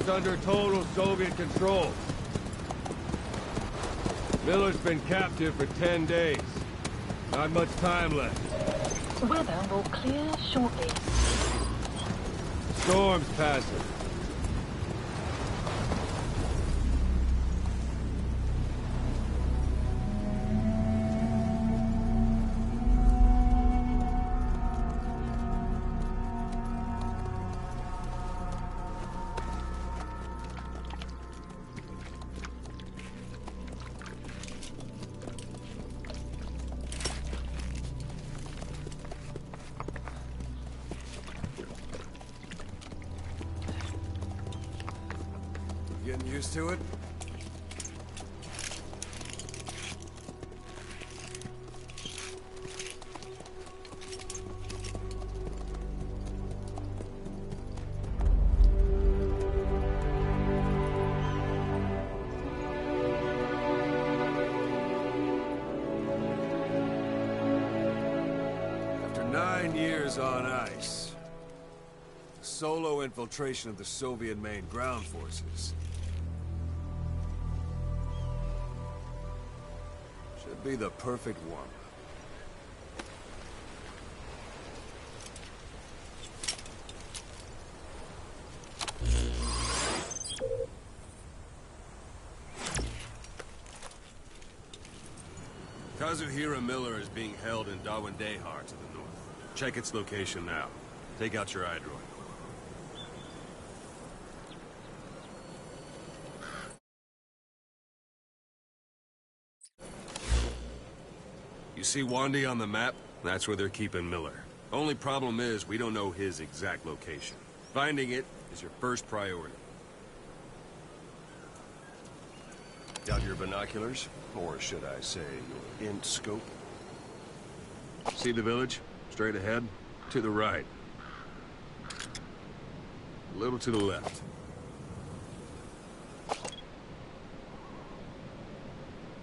is under total Soviet control. Miller's been captive for 10 days. Not much time left. Weather will clear shortly. Storm's passing. Getting used to it? After 9 years on ice, solo infiltration of the Soviet main ground forces. Should be the perfect warm-up. Kazuhira Miller is being held in Dawandehar to the north. Check its location now. Take out your iDroid. You see Wandy on the map? That's where they're keeping Miller. Only problem is, we don't know his exact location. Finding it is your first priority. Got your binoculars? Or should I say, your int scope? See the village? Straight ahead? To the right. A little to the left.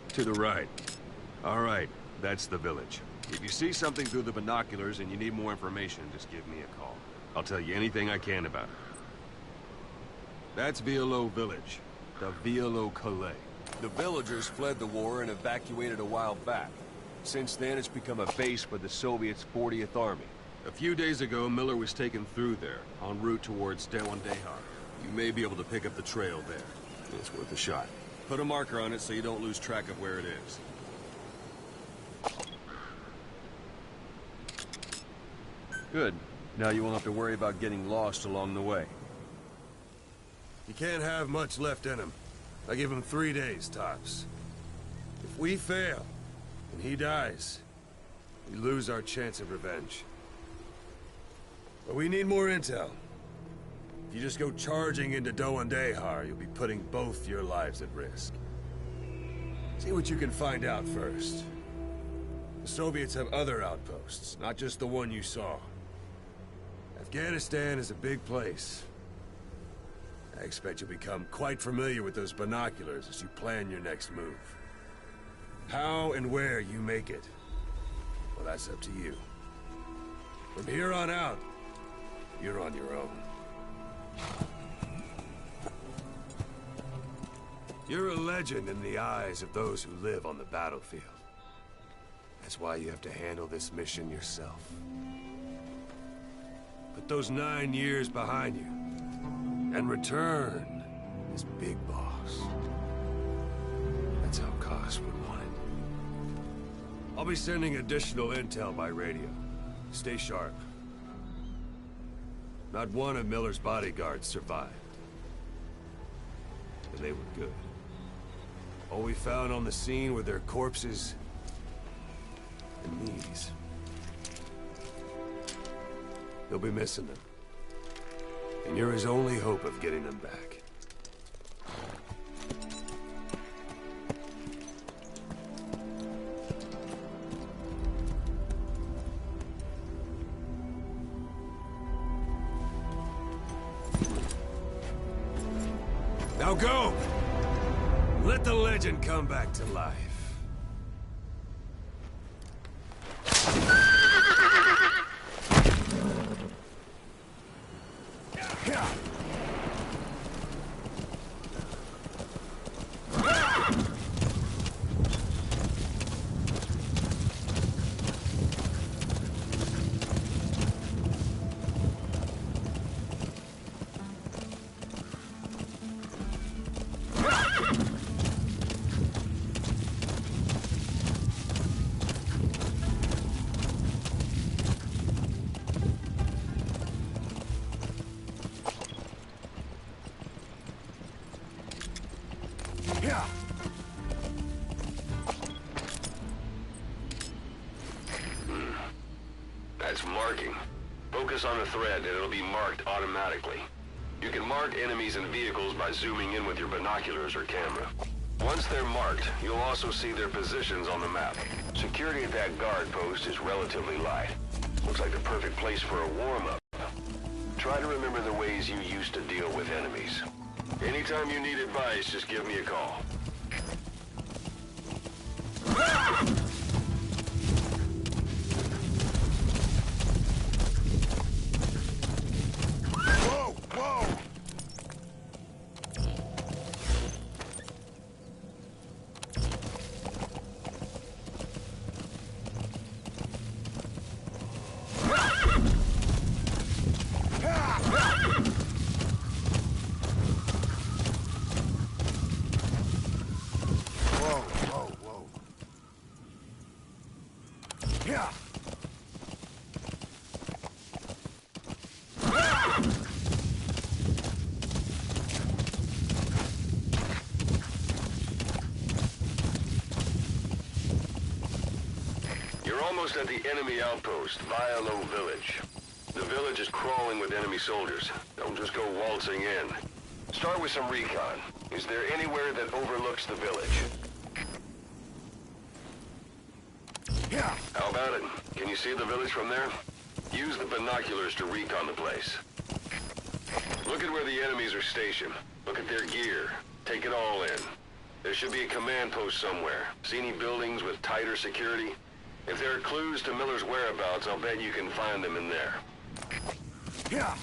To the right. All right. That's the village. If you see something through the binoculars and you need more information, just give me a call. I'll tell you anything I can about it. That's Violo Village. The Violo Calais. The villagers fled the war and evacuated a while back. Since then, it's become a base for the Soviets' 40th Army. A few days ago, Miller was taken through there, en route towards Dawandehar. You may be able to pick up the trail there. It's worth a shot. Put a marker on it so you don't lose track of where it is. Good. Now you won't have to worry about getting lost along the way. You can't have much left in him. I give him 3 days, tops. If we fail, and he dies, we lose our chance of revenge. But we need more intel. If you just go charging into Dawandehar, you'll be putting both your lives at risk. See what you can find out first. The Soviets have other outposts, not just the one you saw. Afghanistan is a big place. I expect you'll become quite familiar with those binoculars as you plan your next move. How and where you make it, well, that's up to you. From here on out, you're on your own. You're a legend in the eyes of those who live on the battlefield. That's why you have to handle this mission yourself. Put those 9 years behind you, and return as Big Boss. That's how Koss would want it. I'll be sending additional intel by radio. Stay sharp. Not one of Miller's bodyguards survived. And they were good. All we found on the scene were their corpses and knees. They'll be missing them. And you're his only hope of getting them back. Now go! Let the legend come back to life. marking. Focus on a thread and it'll be marked automatically. You can mark enemies and vehicles by zooming in with your binoculars or camera. Once they're marked, you'll also see their positions on the map. Security at that guard post is relatively light. Looks like the perfect place for a warm-up. Try to remember the ways you used to deal with enemies. Anytime you need advice, just give me a call. Whoa! Whoa! Whoa, whoa, whoa. Yeah. You're almost at the enemy outpost, Vialo Village. The village is crawling with enemy soldiers. Don't just go waltzing in. Start with some recon. Is there anywhere that overlooks the village? Yeah. How about it? Can you see the village from there? Use the binoculars to recon the place. Look at where the enemies are stationed. Look at their gear. Take it all in. There should be a command post somewhere. See any buildings with tighter security? If there are clues to Miller's whereabouts, I'll bet you can find them in there. Yeah.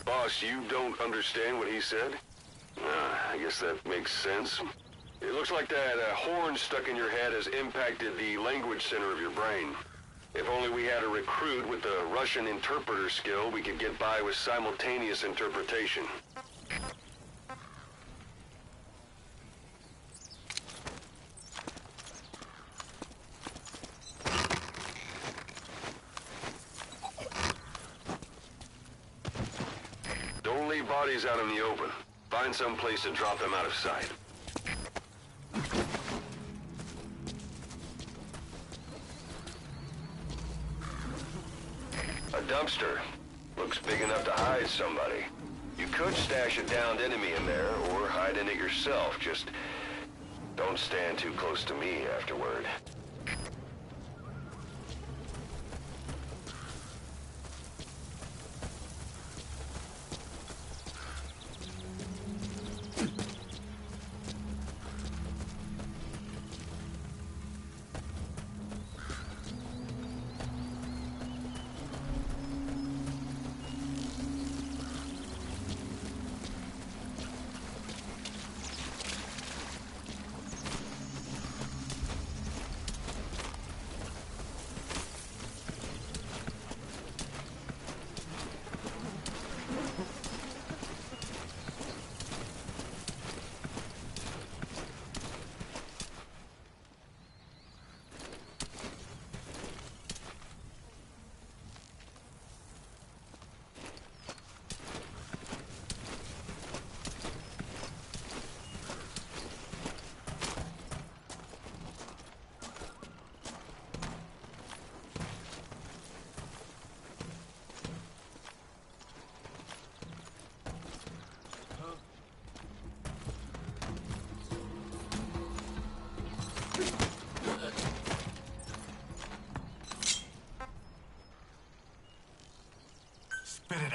Boss, you don't understand what he said? I guess that makes sense. It looks like that horn stuck in your head has impacted the language center of your brain. If only we had a recruit with the Russian interpreter skill, we could get by with simultaneous interpretation. Don't leave bodies out in the open. Find some place to drop them out of sight. A dumpster. Looks big enough to hide somebody. You could stash a downed enemy in there, or hide in it yourself. Just don't stand too close to me afterward.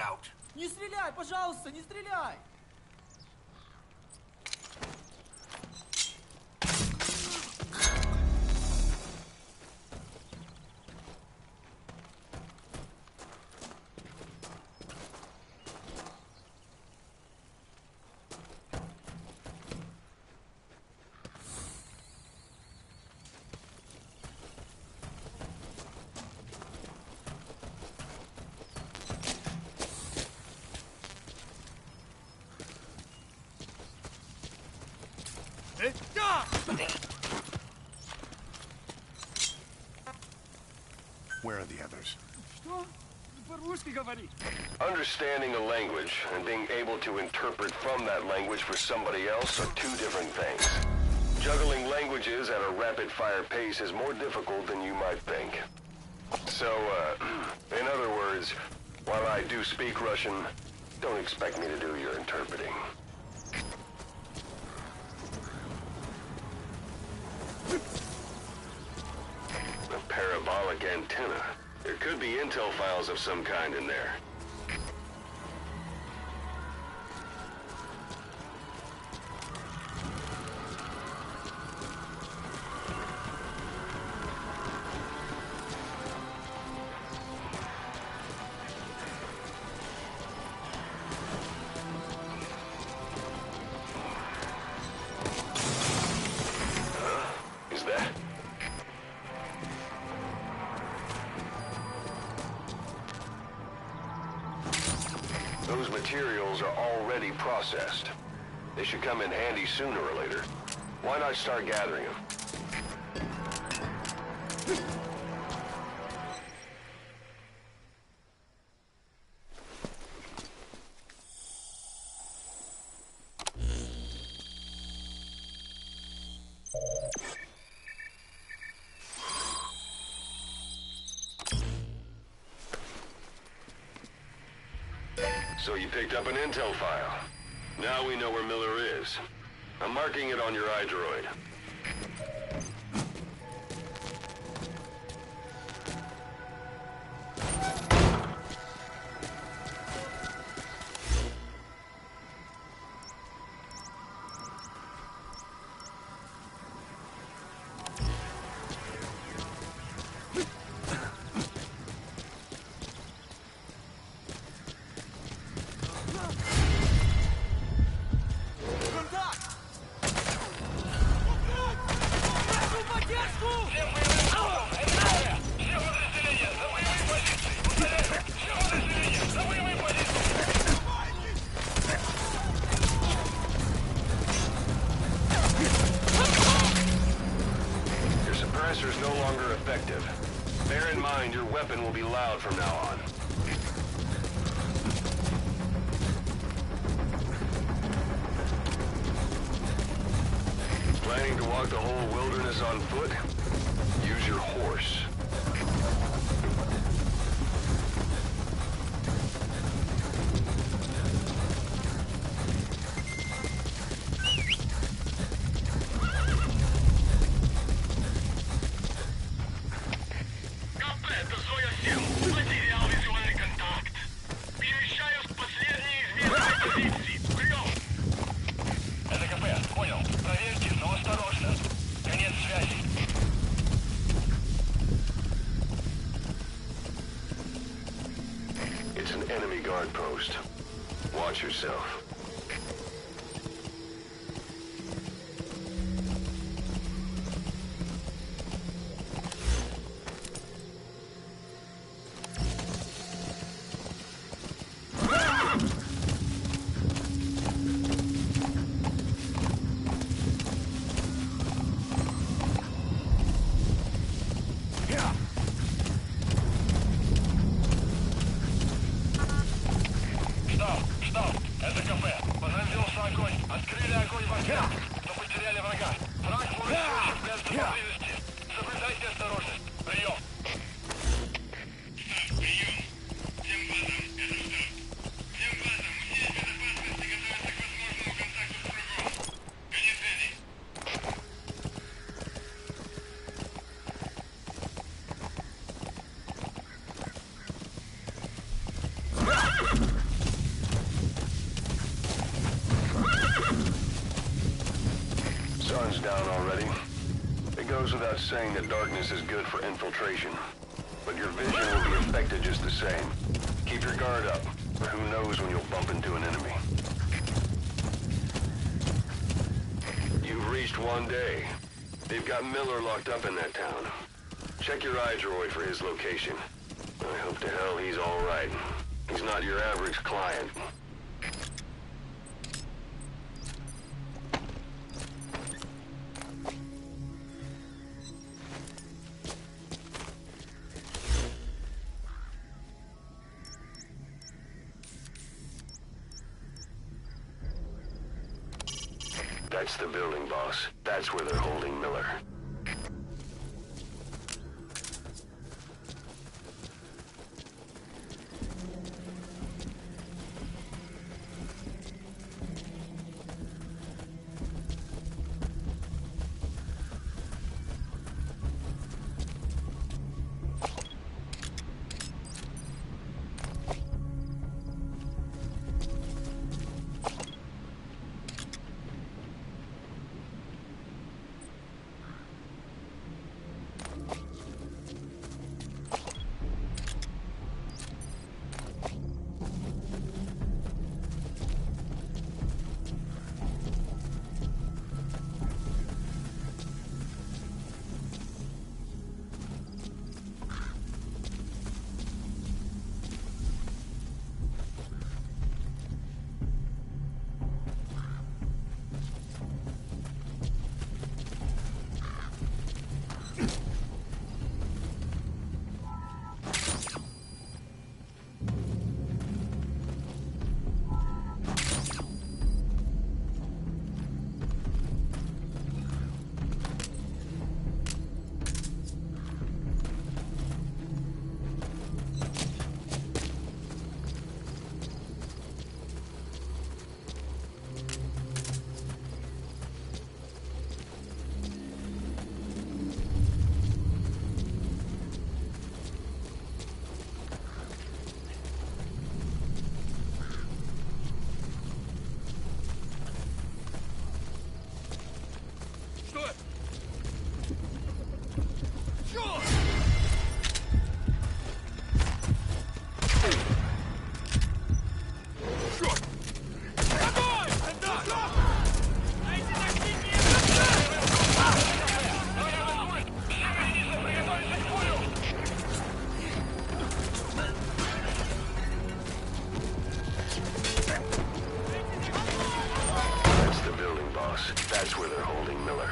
out! Не стреляй, пожалуйста, не стреляй! Where are the others? Understanding a language and being able to interpret from that language for somebody else are two different things. Juggling languages at a rapid-fire pace is more difficult than you might think. So, in other words, while I do speak Russian, don't expect me to do your interpreting. A parabolic antenna. There could be intel files of some kind in there. Is that? Those materials are already processed. They should come in handy sooner or later. Why not start gathering them? So you picked up an intel file. Now we know where Miller is. I'm marking it on your iDroid. Your suppressor is no longer effective. Bear in mind, your weapon will be loud from now on. Planning to walk the whole wilderness on foot? Use your horse. Это Зоя Сил. Потерял визуальный контакт. Перемещаюсь к последней известной позиции. Прием! Это КП. Понял. Проверьте, но осторожно. Конец связи. It's an enemy guard post. Watch yourself. Штаб, это КП. Возразился огонь. Открыли огонь в ответ. Но потеряли врага. Враг может осуществлять поблизости. Соблюдайте осторожность. Прием. Прием. Всем базам, это штаб. Всем базам, усилить безопасность и готовиться к возможному контакту с врагом. Конец связи. one's down already. It goes without saying that darkness is good for infiltration. But your vision will be affected just the same. Keep your guard up, or who knows when you'll bump into an enemy. You've reached 1 day. They've got Miller locked up in that town. Check your iDroid for his location. I hope to hell he's all right. He's not your average client. That's the building, boss. That's where they're holding Miller. That's where they're holding Miller.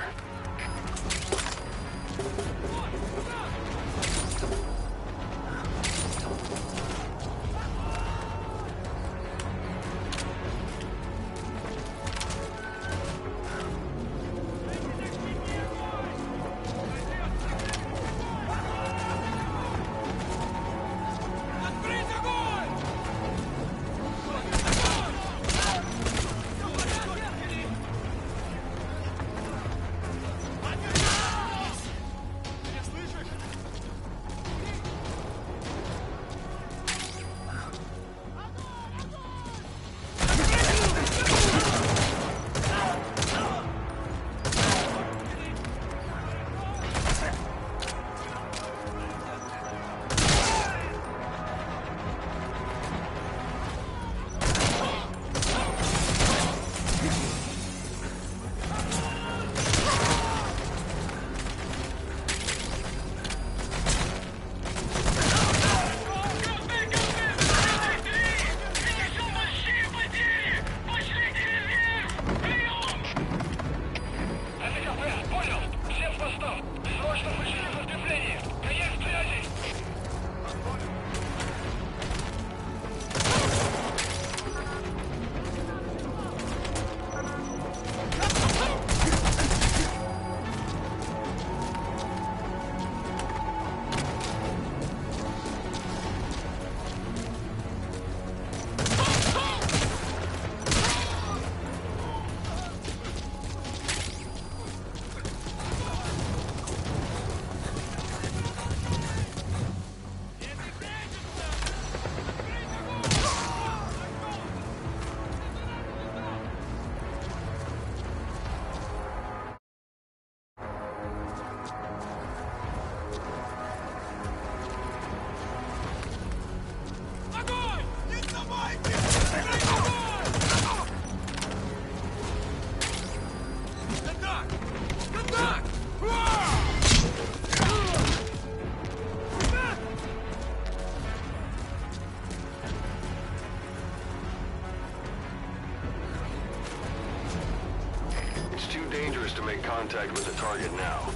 It's too dangerous to make contact with the target now.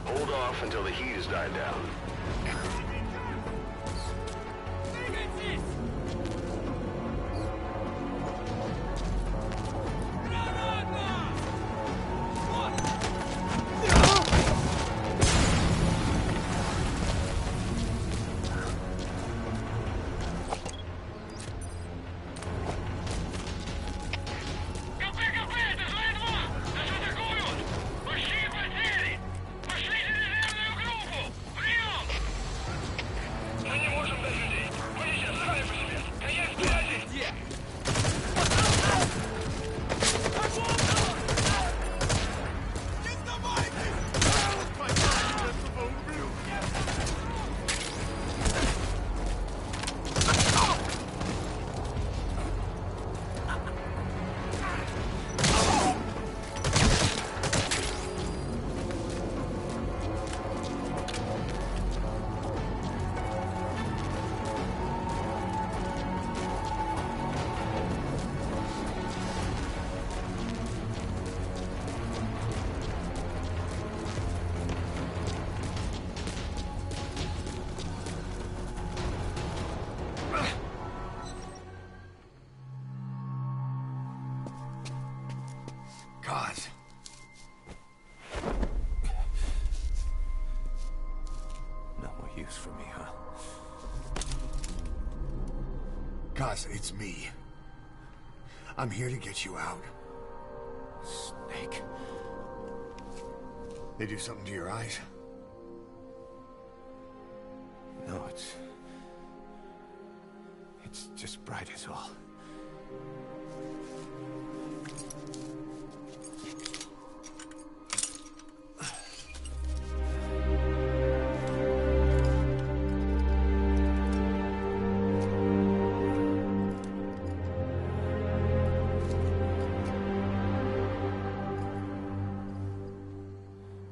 Hold off until the heat has died down. God. No more use for me, huh? Kaz, it's me. I'm here to get you out. Snake. They do something to your eyes? No, it's just bright as all.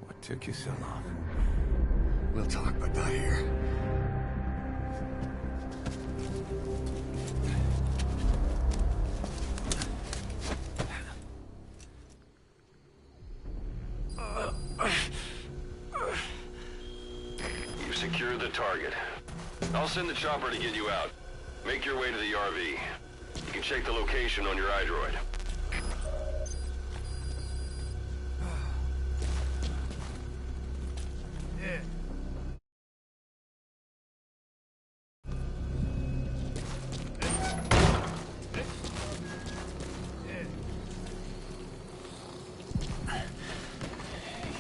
What took you so long? We'll talk, but not here. You've secured the target. I'll send the chopper to get you out. Make your way to the RV. You can check the location on your iDroid.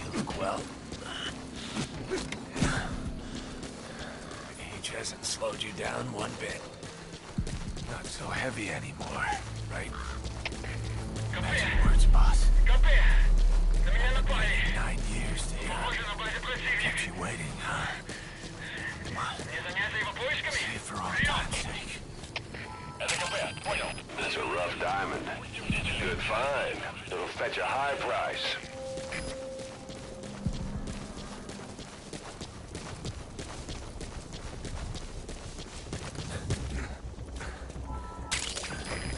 You look well. Age hasn't slowed you down one bit. Not so heavy anymore, right? Magic words, boss. КП! На меня напали! 9 years to hear. Похоже на базе противника. Kept you waiting, huh? Come on, Не заняться его поисками? say it for all time's sake. Это КП, понял. That's a rough diamond. Good find. It'll fetch a high price.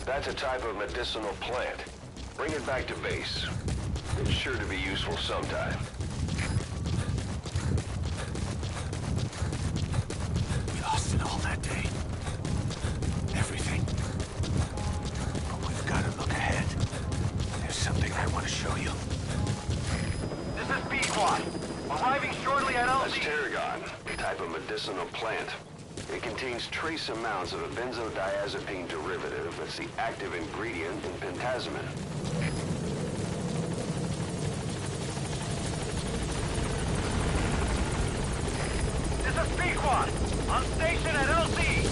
That's a type of medicinal plant. Bring it back to base. It's sure to be useful sometime. We lost it all that day. Everything. But we've got to look ahead. There's something I want to show you. This is B-Squad. Arriving shortly at That's tarragon, a type of medicinal plant. It contains trace amounts of a benzodiazepine derivative that's the active ingredient in pentazimine. This is B-Squad. On station at LZ.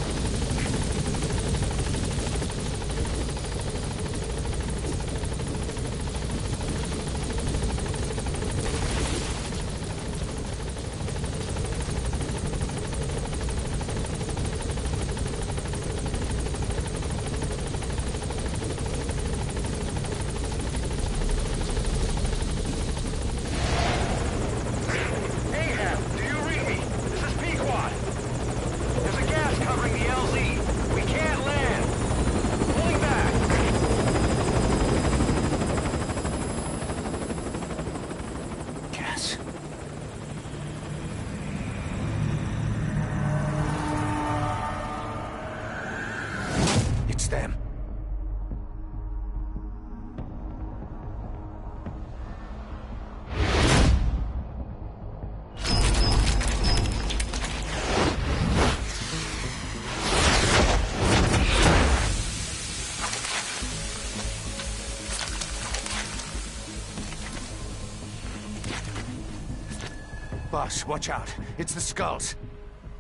Boss, watch out. It's the Skulls.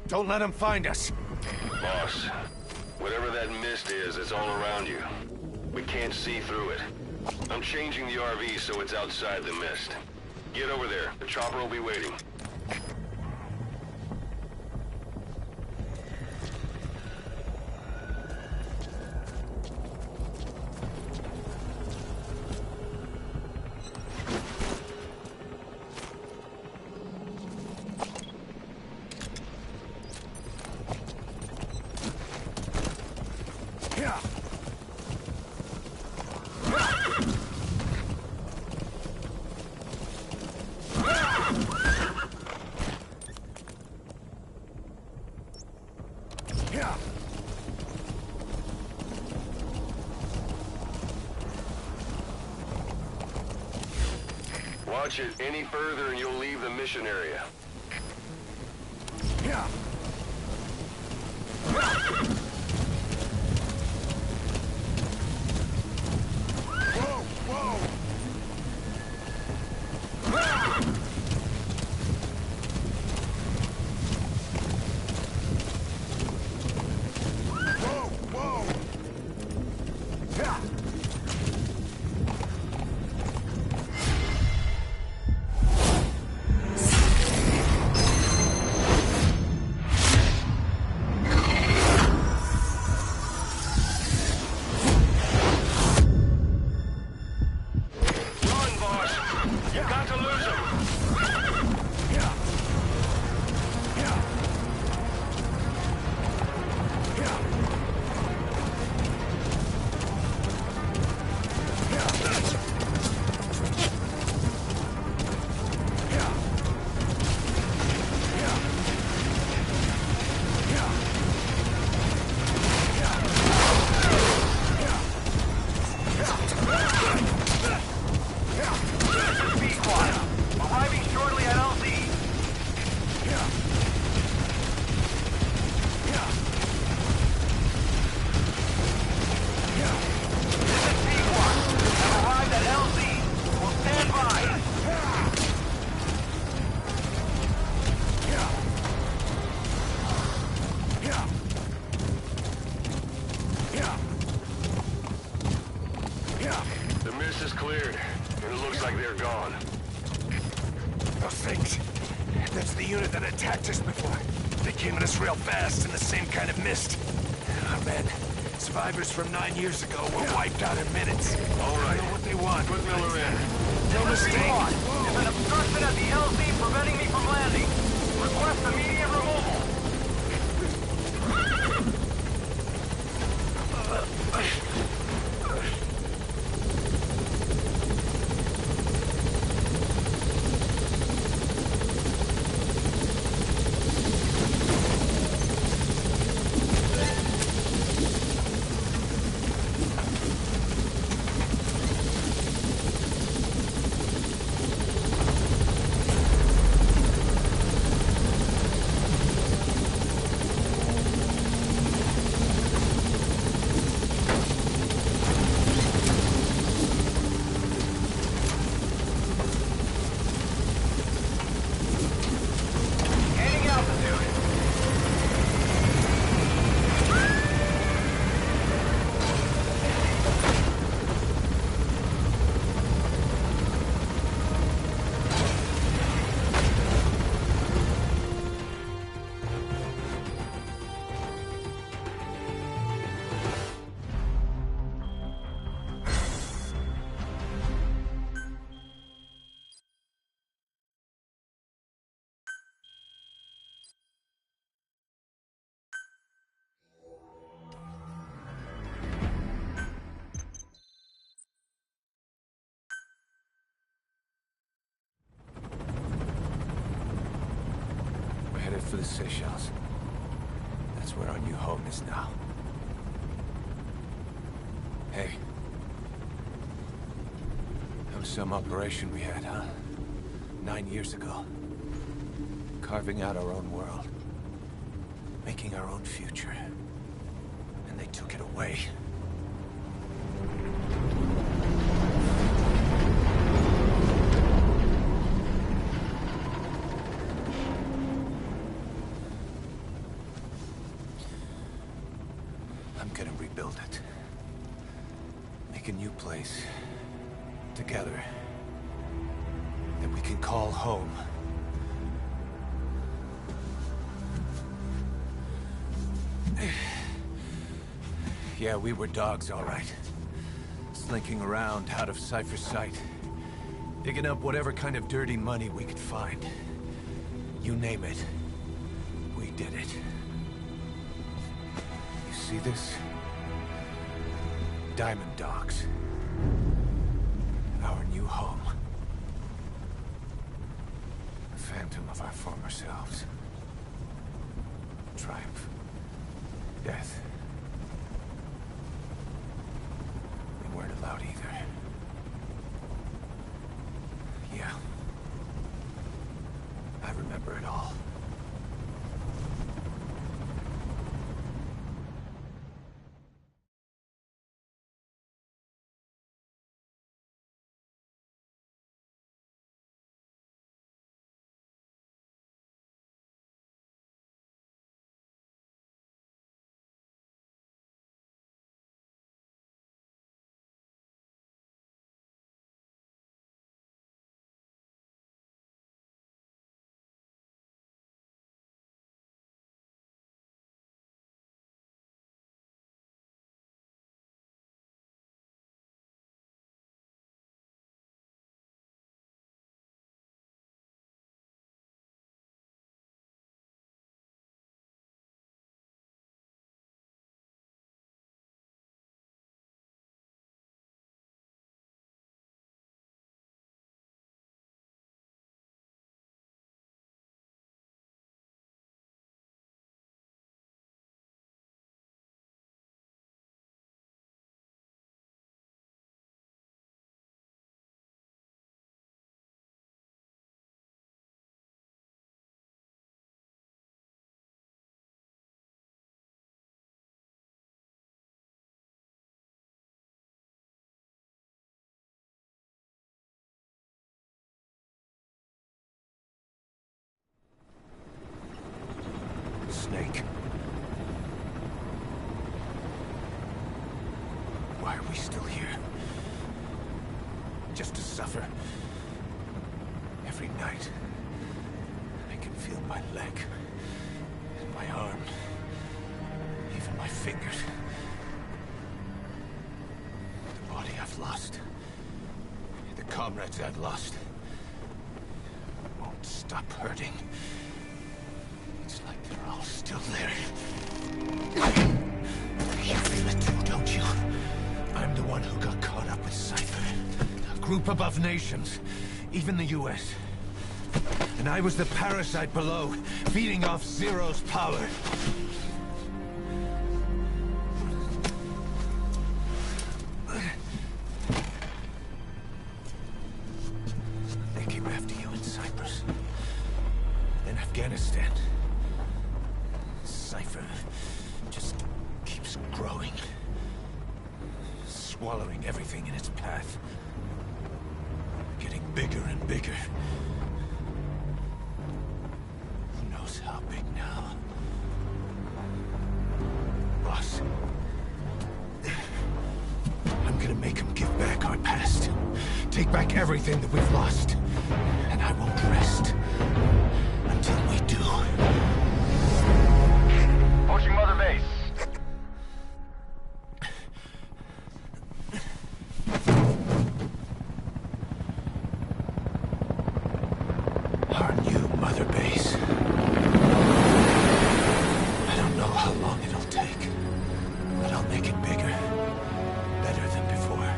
Don't let them find us. Boss, whatever that mist is, it's all around you. We can't see through it. I'm changing the RV so it's outside the mist. Get over there. The chopper will be waiting. Watch it any further and you'll leave the mission area. That's the unit that attacked us before. They came at us real fast in the same kind of mist. Oh, man. Survivors from 9 years ago were wiped out in minutes. All right. I know what they want. Put Miller in. No mistake. There's an obstruction at the LZ preventing me from landing. Request immediate removal. For the Seychelles. That's where our new home is now. Hey. That was some operation we had, huh? 9 years ago. Carving out our own world. Making our own future. And they took it away. rebuild it. Make a new place. Together. That we can call home. Yeah, we were dogs, all right. Slinking around out of Cypher's sight. Digging up whatever kind of dirty money we could find. You name it. We did it. You see this? Diamond Dogs. Our new home. A phantom of our former selves. Triumph. Death. We weren't allowed either. Yeah. I remember it all. Snake. Why are we still here? Just to suffer. Every night, I can feel my leg, and my arm, even my fingers. The body I've lost, the comrades I've lost, won't stop hurting. It's like they're all still there. You feel it too, don't you? I'm the one who got caught up with Cypher. A group above nations, even the US. And I was the parasite below, feeding off Zero's power. They came after you in Cyprus. Then Afghanistan. Cypher just keeps growing. Swallowing everything in its path. Getting bigger and bigger. Who knows how big now? Boss. I'm gonna make him give back our past. Take back everything that we've lost. And I won't rest until we do. Approaching Mother Base. Our new Mother Base. I don't know how long it'll take, but I'll make it bigger. Better than before.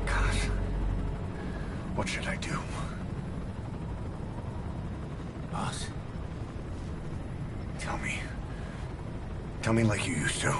God. What should I do? Boss? Tell me. Tell me like you used to.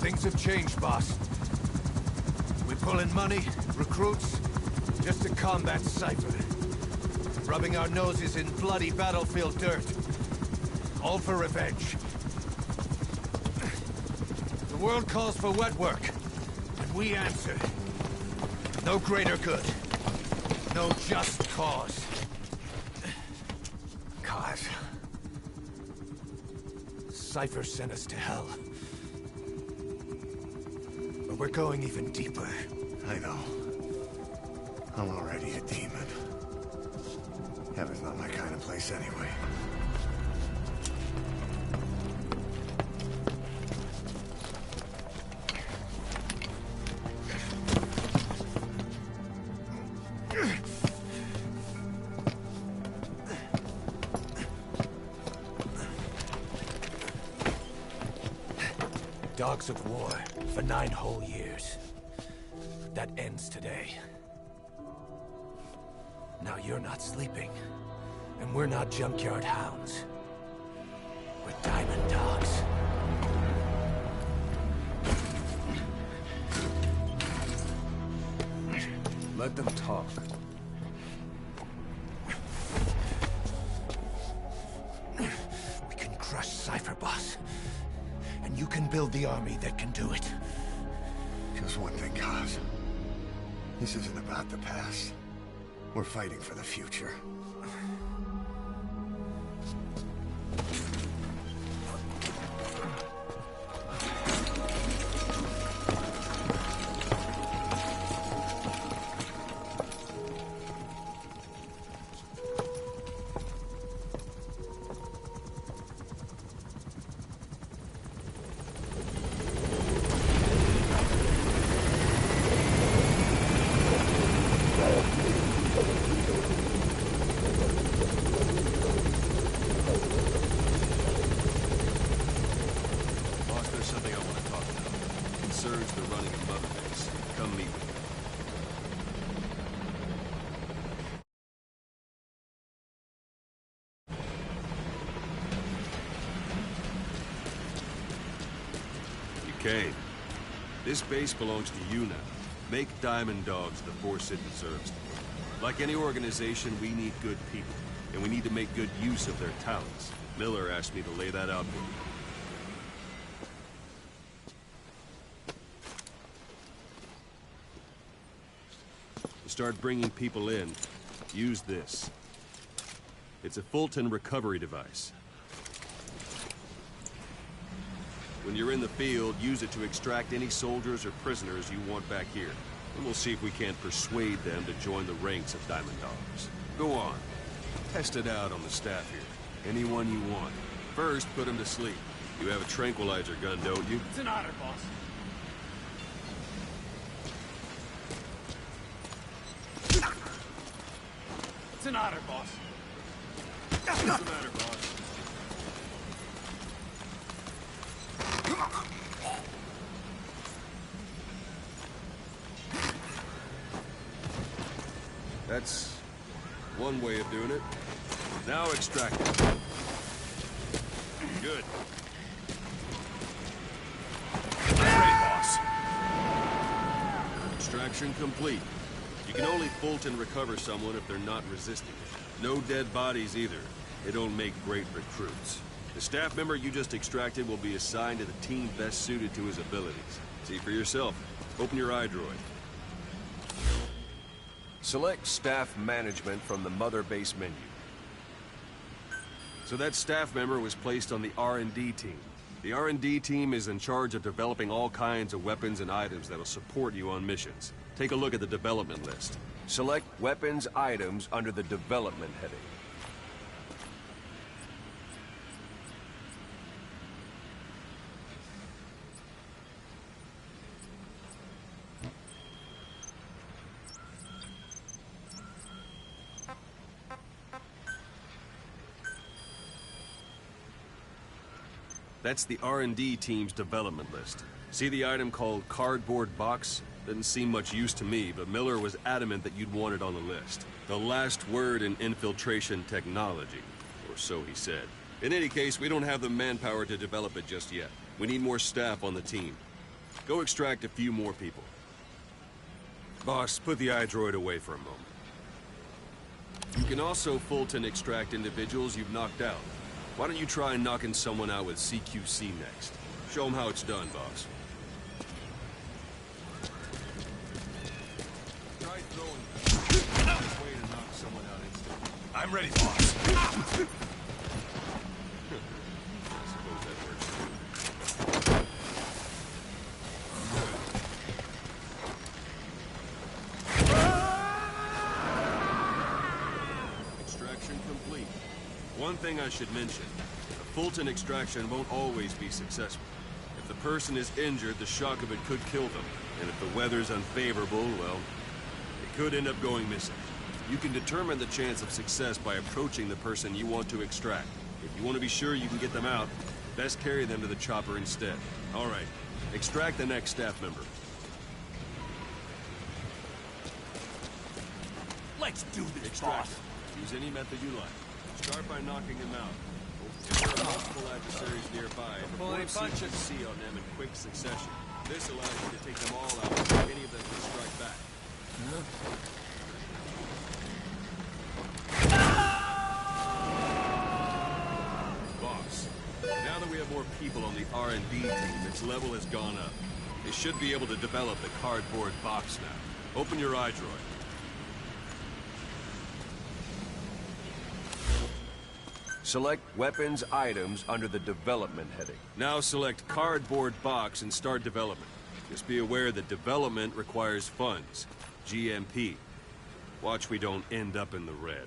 Things have changed, boss. We pull in money, recruits, just to combat Cypher. Rubbing our noses in bloody battlefield dirt. All for revenge. The world calls for wet work, and we answer. No greater good. No just cause. Cause. Cypher sent us to hell. But we're going even deeper. I know. I'm already a demon. Heaven's not my kind of place anyway. Dogs of war for 9 whole years. That ends today. Now you're not sleeping, and we're not junkyard hounds. We're diamond dogs. Let them talk. We can crush Cypher, boss. And you can build the army that can do it. Just one thing, Kaz. This isn't about the past. We're fighting for the future. Kane, this base belongs to you now. Make Diamond Dogs the force it deserves. Like any organization, we need good people, and we need to make good use of their talents. Miller asked me to lay that out for you. To start bringing people in, use this. It's a Fulton recovery device. When you're in the field, use it to extract any soldiers or prisoners you want back here. And we'll see if we can't persuade them to join the ranks of Diamond Dogs. Go on. Test it out on the staff here. Anyone you want. First, put them to sleep. You have a tranquilizer gun, don't you? It's an honor, boss. It's an honor, boss. What's the matter, boss? That's one way of doing it. Now extract it. Good. Ready, boss. Extraction complete. You can only Fulton recover someone if they're not resisting. No dead bodies either. They don't make great recruits. The staff member you just extracted will be assigned to the team best suited to his abilities. See for yourself. Open your iDroid. Select Staff Management from the Mother Base menu. So that staff member was placed on the R&D team. The R&D team is in charge of developing all kinds of weapons and items that'll support you on missions. Take a look at the development list. Select Weapons Items under the Development heading. That's the R&D team's development list. See the item called Cardboard Box? Didn't seem much use to me, but Miller was adamant that you'd want it on the list. The last word in infiltration technology, or so he said. In any case, we don't have the manpower to develop it just yet. We need more staff on the team. Go extract a few more people. Boss, put the iDroid away for a moment. You can also Fulton extract individuals you've knocked out. Why don't you try knocking someone out with CQC next? Show them how it's done, boss. Try throwing this way to knock someone out instantly. I'm ready, boss. I suppose that works. Extraction complete. One thing I should mention, a Fulton extraction won't always be successful. If the person is injured, the shock of it could kill them. And if the weather's unfavorable, well, it could end up going missing. You can determine the chance of success by approaching the person you want to extract. If you want to be sure you can get them out, best carry them to the chopper instead. All right, extract the next staff member. Let's do this, Extract boss. him. Use any method you like. Start by knocking them out. If there are multiple adversaries nearby, perform CQC on them in quick succession. This allows you to take them all out before any of them can strike back. Boss, now that we have more people on the R&D team, its level has gone up. They should be able to develop the cardboard box now. Open your iDroid. Select Weapons Items under the Development heading. Now select Cardboard Box and start development. Just be aware that development requires funds. GMP. Watch we don't end up in the red.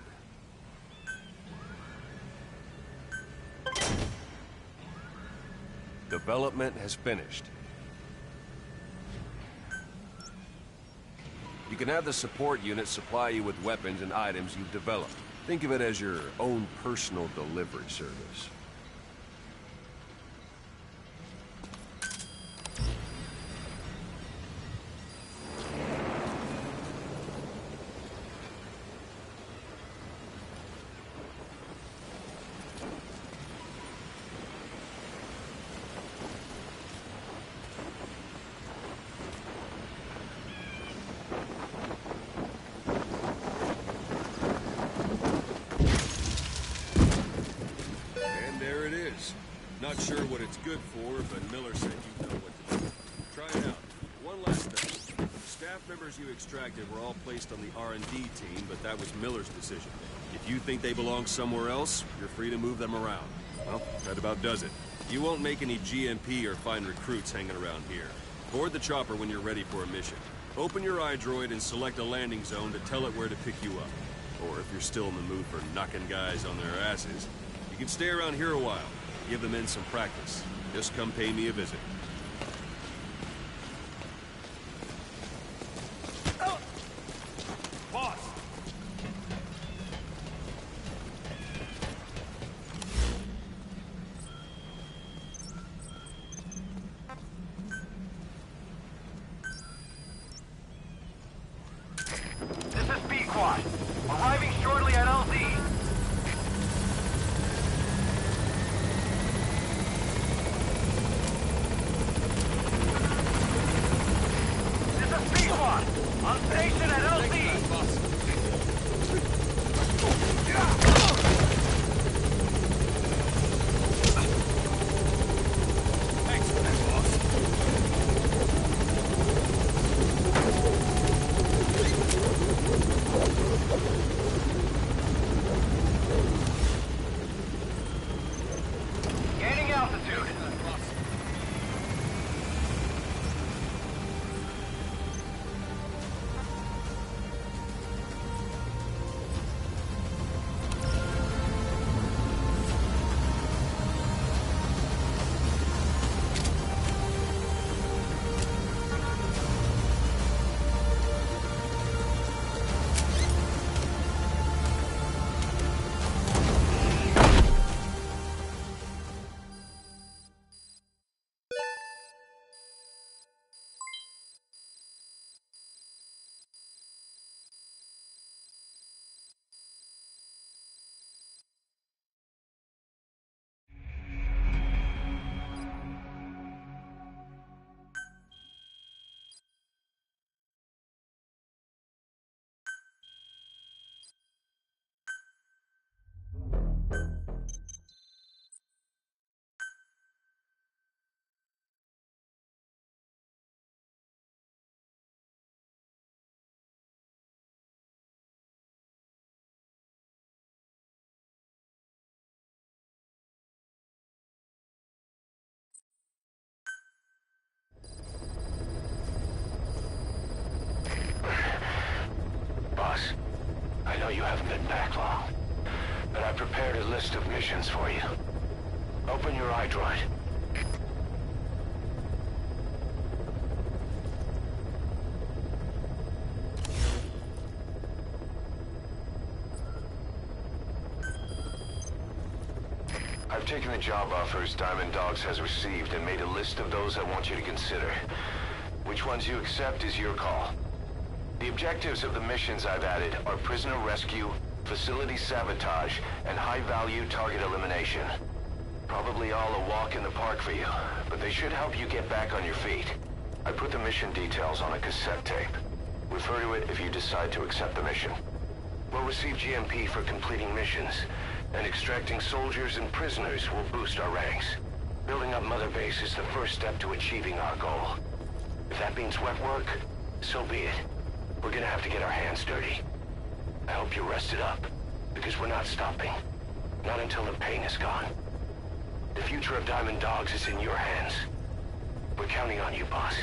Development has finished. You can have the support unit supply you with weapons and items you've developed. Think of it as your own personal delivery service. Not sure what it's good for, but Miller said you know what to do. Try it out. One last thing. Staff members you extracted were all placed on the R&D team, but that was Miller's decision. If you think they belong somewhere else, you're free to move them around. Well, that about does it. You won't make any GMP or find recruits hanging around here. Board the chopper when you're ready for a mission. Open your iDroid and select a landing zone to tell it where to pick you up. Or if you're still in the mood for knocking guys on their asses, you can stay around here a while. Give the men some practice. Just come pay me a visit. Boss! This is B-Quad. Arriving shortly at LZ. On station at prepared a list of missions for you. Open your iDroid. I've taken the job offers Diamond Dogs has received and made a list of those I want you to consider. Which ones you accept is your call. The objectives of the missions I've added are prisoner rescue, facility sabotage, and high-value target elimination. Probably all a walk in the park for you, but they should help you get back on your feet. I put the mission details on a cassette tape. Refer to it if you decide to accept the mission. We'll receive GMP for completing missions, and extracting soldiers and prisoners will boost our ranks. Building up Mother Base is the first step to achieving our goal. If that means wet work, so be it. We're gonna have to get our hands dirty. I hope you're rested up, because we're not stopping. Not until the pain is gone. The future of Diamond Dogs is in your hands. We're counting on you, boss.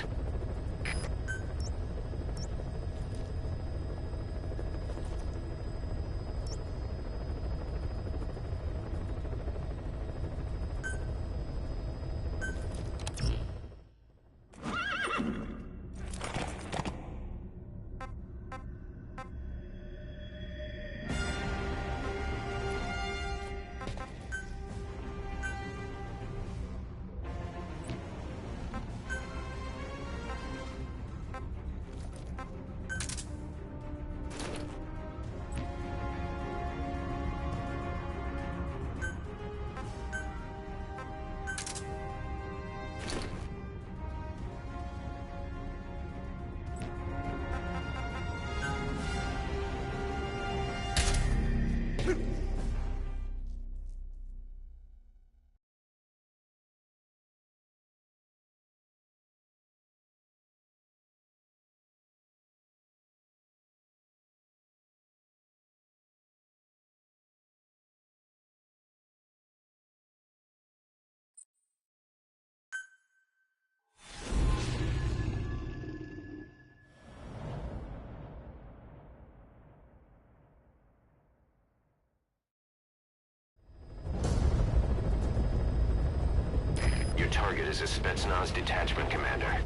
Your target is a Spetsnaz detachment commander.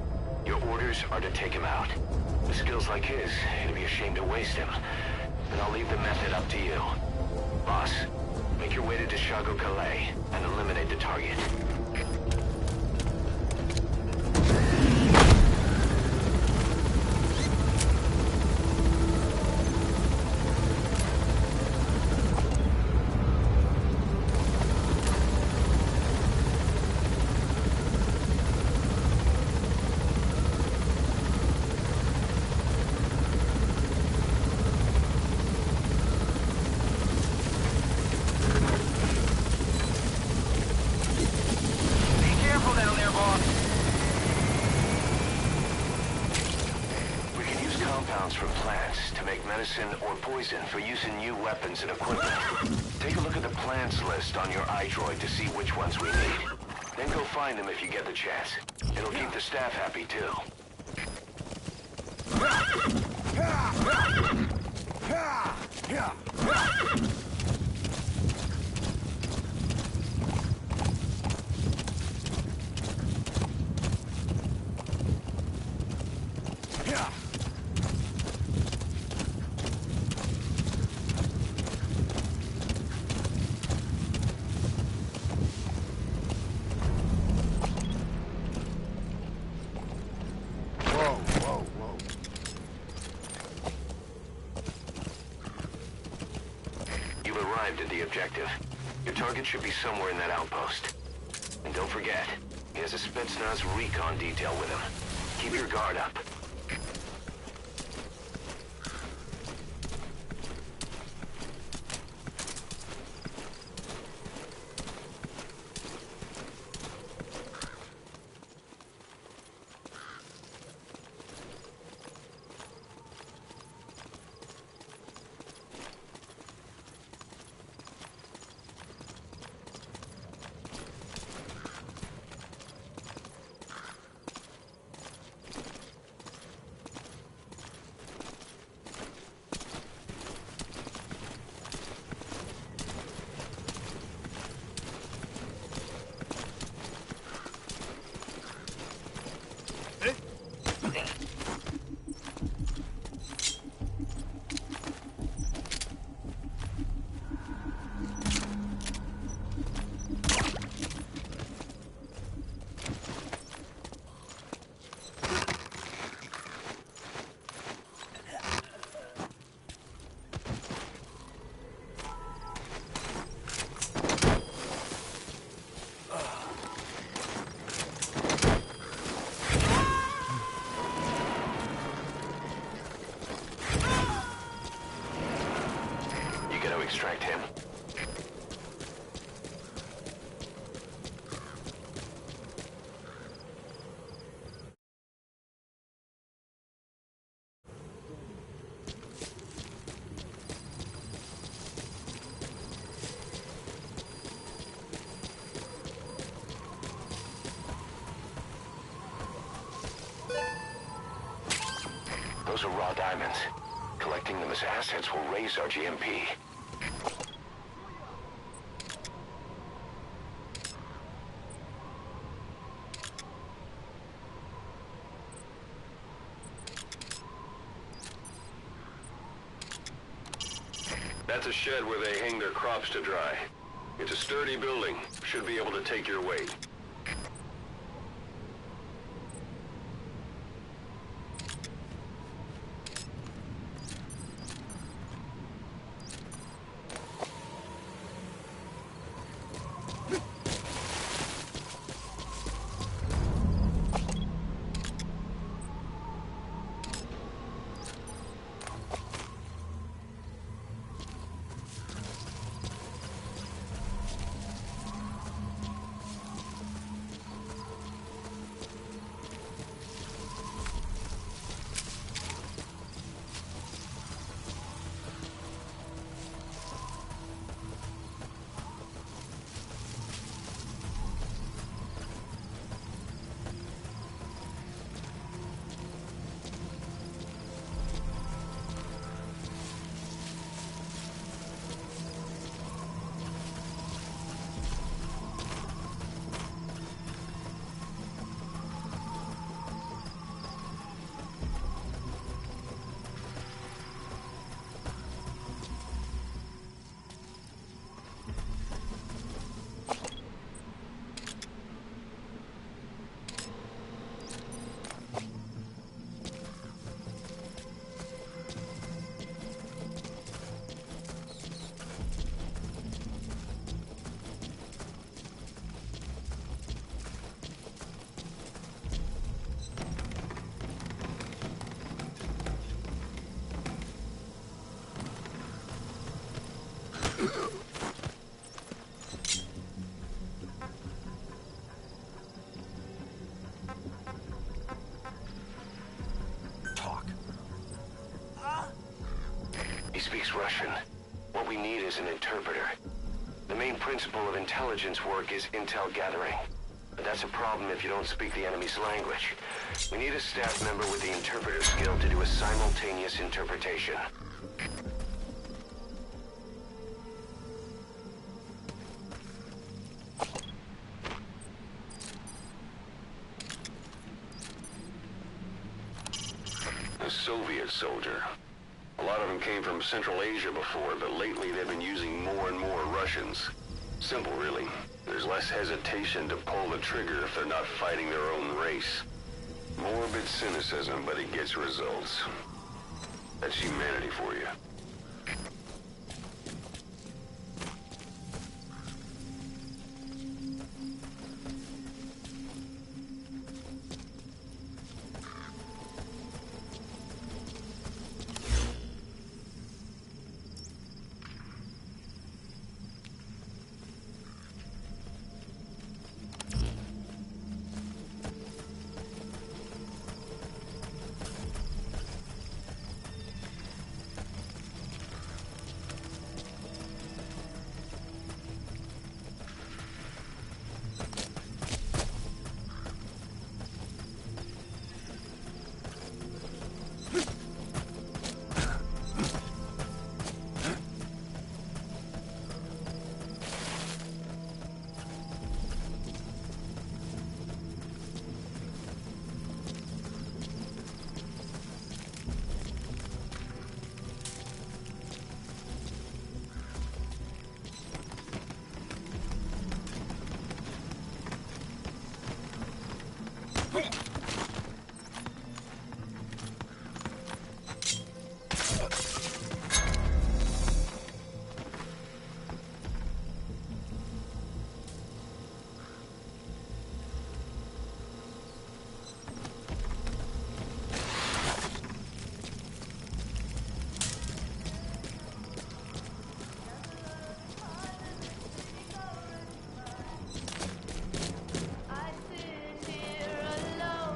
Your orders are to take him out. With skills like his, it'd be a shame to waste him. But I'll leave the method up to you. Boss, make your way to Deshago Calais and eliminate the target. From plants to make medicine or poison for use in new weapons and equipment. Take a look at the plants list on your iDroid to see which ones we need. Then go find them if you get the chance. It'll keep the staff happy too. At the objective. Your target should be somewhere in that outpost. And don't forget, he has a Spetsnaz recon detail with him. Keep your guard up. Those are raw diamonds. Collecting them as assets will raise our GMP. That's a shed where they hang their crops to dry. It's a sturdy building. Should be able to take your weight. He speaks Russian. What we need is an interpreter. The main principle of intelligence work is intel gathering. But that's a problem if you don't speak the enemy's language. We need a staff member with the interpreter skill to do a simultaneous interpretation. A Soviet soldier. A lot of them came from Central Asia before, but lately they've been using more and more Russians. Simple, really. There's less hesitation to pull the trigger if they're not fighting their own race. Morbid cynicism, but it gets results. That's humanity for you. I sit here alone.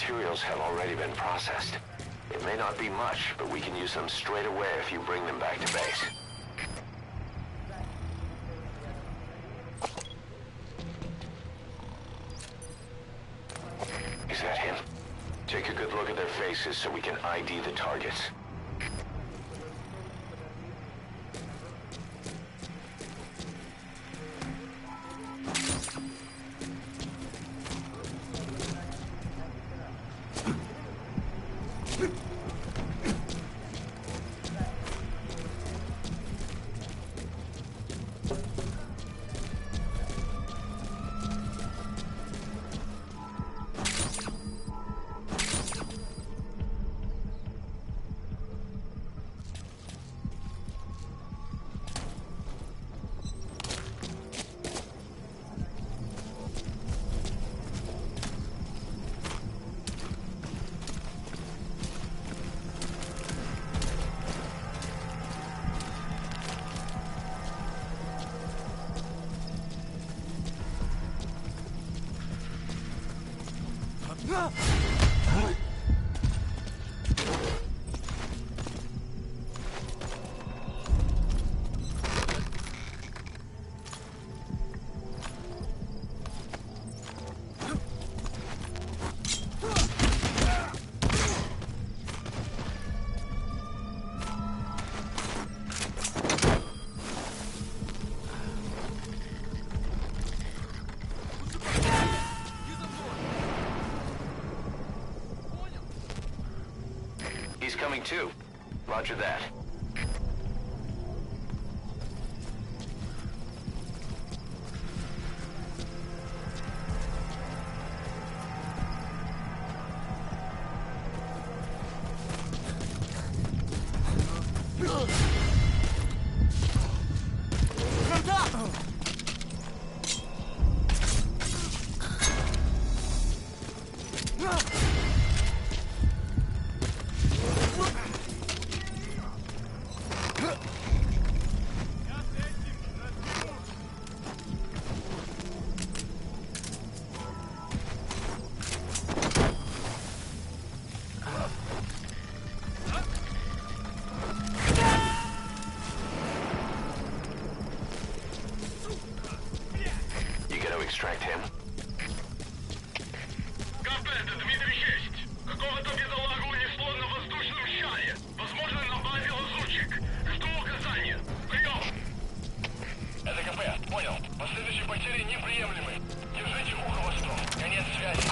materials have already been processed. It may not be much, but we can use them straight away if you bring them back to base. Is that him? Take a good look at their faces so we can ID the targets. He's coming too. Roger that. Extract him. КП, это Дмитрий 6. Какого-то бедолагу унесло на воздушном шаре. Возможно, на базе лазутчик. Жду указания. Прием! Это КП, понял. Последующие потери неприемлемы. Держите ухо восток. Конец связи.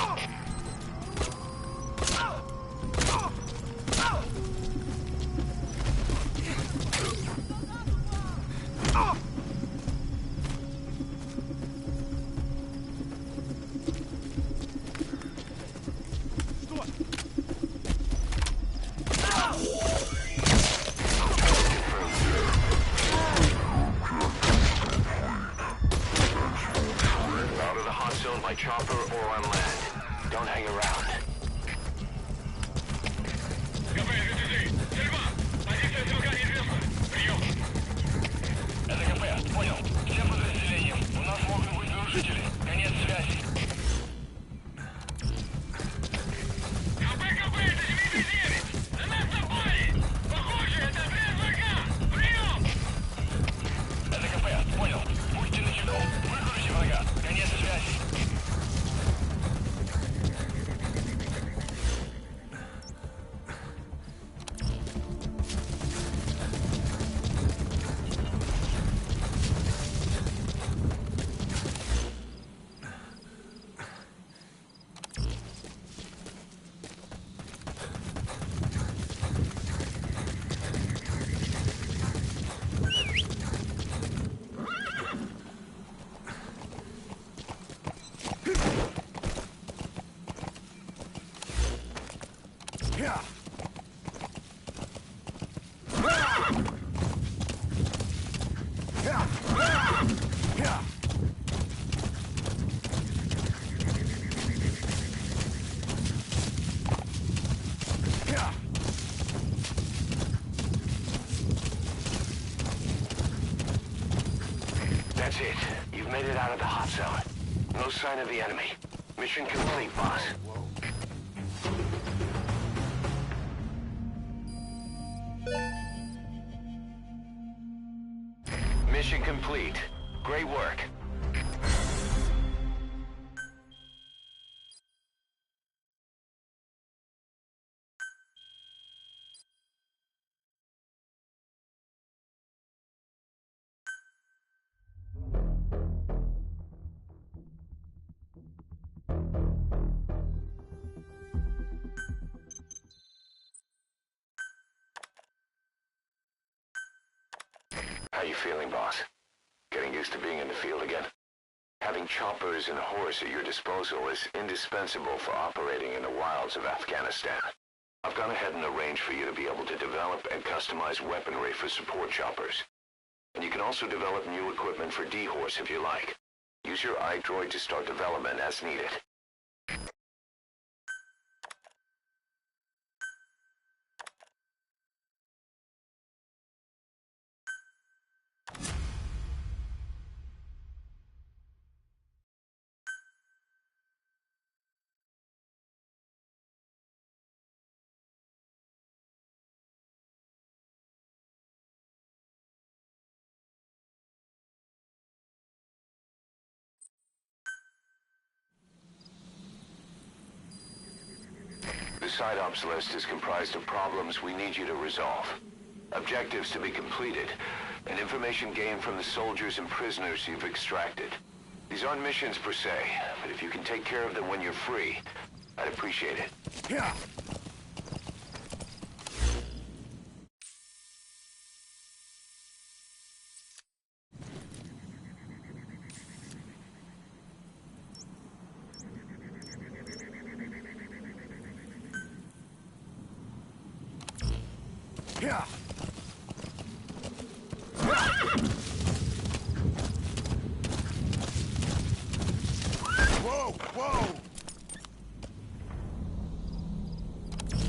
By chopper or on land. Don't hang around. Это КП, понял. Всем подразделениям. У нас могут быть нарушители. Конец связи. КП, это Дмитрий 9. На нас напали. Похоже, это отряд врага. Прием! Это КП, понял. Будьте начеку. Выкрути врага. Конец связи. That's it. You've made it out of the hot zone. No sign of the enemy. Mission complete, boss. complete. Great work. How you feeling, boss? Getting used to being in the field again? Having choppers and a horse at your disposal is indispensable for operating in the wilds of Afghanistan. I've gone ahead and arranged for you to be able to develop and customize weaponry for support choppers. And you can also develop new equipment for D-Horse if you like. Use your iDroid to start development as needed. The side ops list is comprised of problems we need you to resolve. Objectives to be completed, and information gained from the soldiers and prisoners you've extracted. These aren't missions per se, but if you can take care of them when you're free, I'd appreciate it. Yeah. Yeah. Whoa, whoa.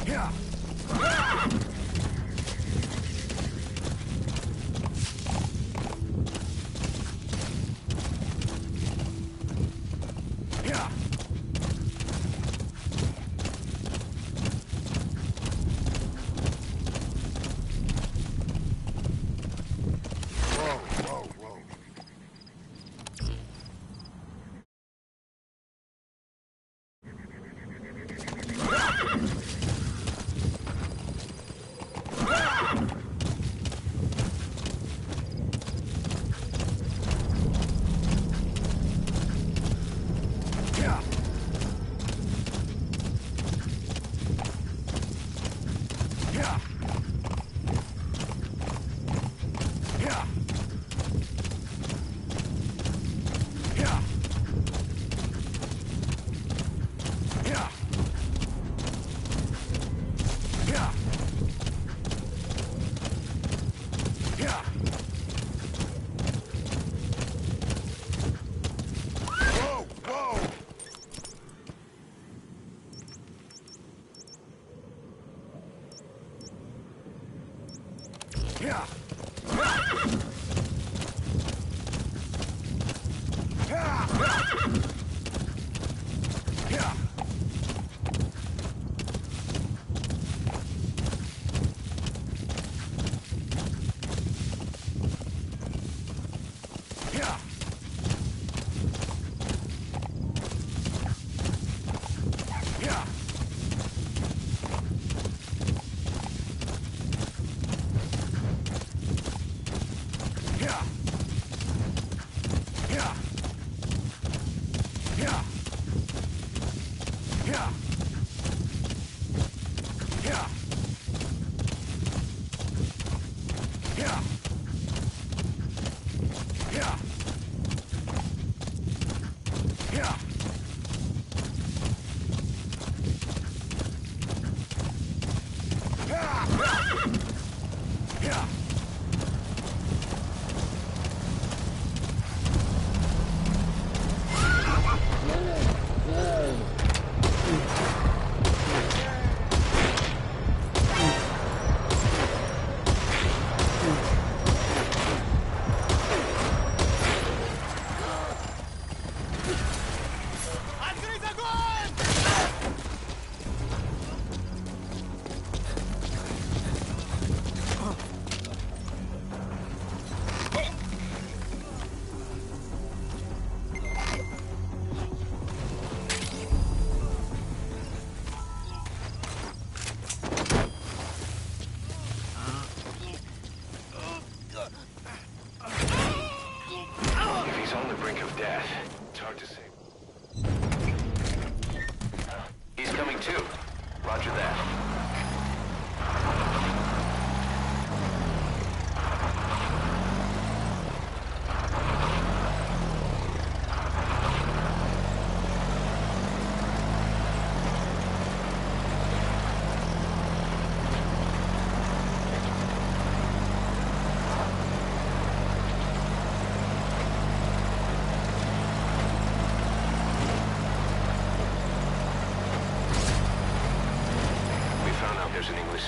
Yeah. Yeah. Yeah.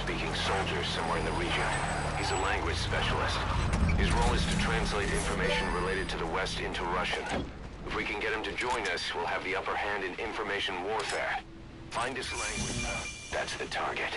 Russian-speaking soldiers somewhere in the region. He's a language specialist. His role is to translate information related to the West into Russian. If we can get him to join us, we'll have the upper hand in information warfare. Find his language. That's the target.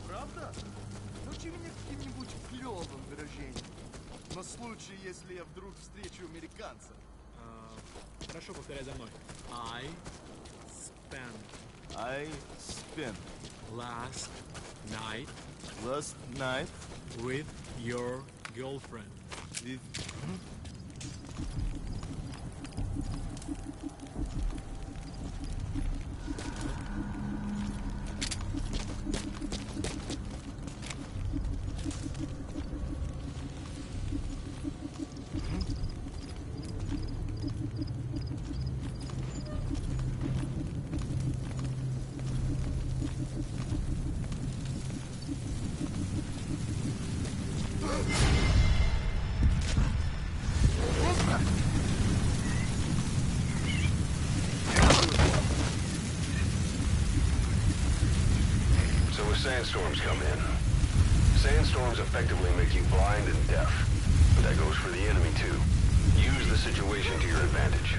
Правда? Научи меня каким-нибудь клёвым выражением. На случай, если я вдруг встречу американца. Хорошо, повторяй за мной. I spent I spent last night last night with your girlfriend. with... So when sandstorms come in, sandstorms effectively make you blind and deaf. But that goes for the enemy too. Use the situation to your advantage.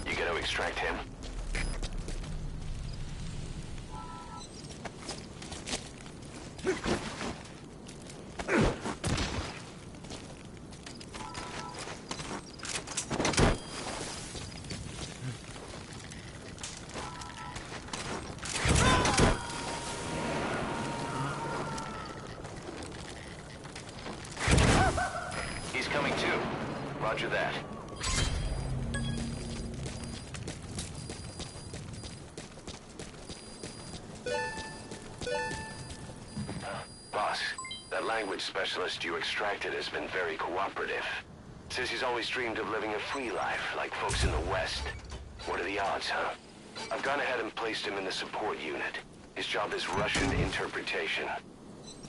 You gonna extract him? He's coming too. Roger that. Boss, that language specialist you extracted has been very cooperative. Says he's always dreamed of living a free life, like folks in the West. What are the odds, huh? I've gone ahead and placed him in the support unit. His job is Russian interpretation.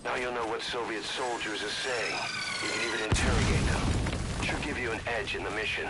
Now you'll know what Soviet soldiers are saying. You can even interrogate them. Should give you an edge in the mission.